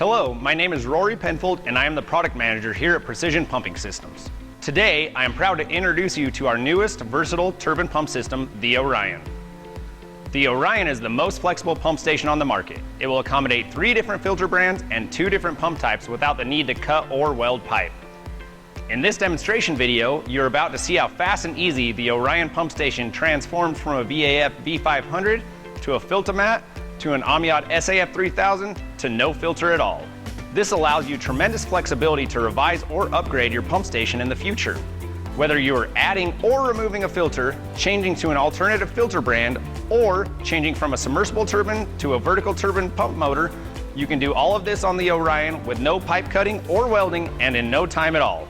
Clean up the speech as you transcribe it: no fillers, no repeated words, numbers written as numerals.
Hello, my name is Rory Penfold and I am the product manager here at Precision Pumping Systems. Today, I am proud to introduce you to our newest versatile turbine pump system, the ORION. The ORION is the most flexible pump station on the market. It will accommodate 3 different filter brands and 2 different pump types without the need to cut or weld pipe. In this demonstration video, you're about to see how fast and easy the ORION pump station transforms from a VAF V-500 to a Filtomat to an Amiad SAF-3000 to no filter at all. This allows you tremendous flexibility to revise or upgrade your pump station in the future. Whether you are adding or removing a filter, changing to an alternative filter brand, or changing from a submersible turbine to a vertical turbine pump motor, you can do all of this on the ORION with no pipe cutting or welding and in no time at all.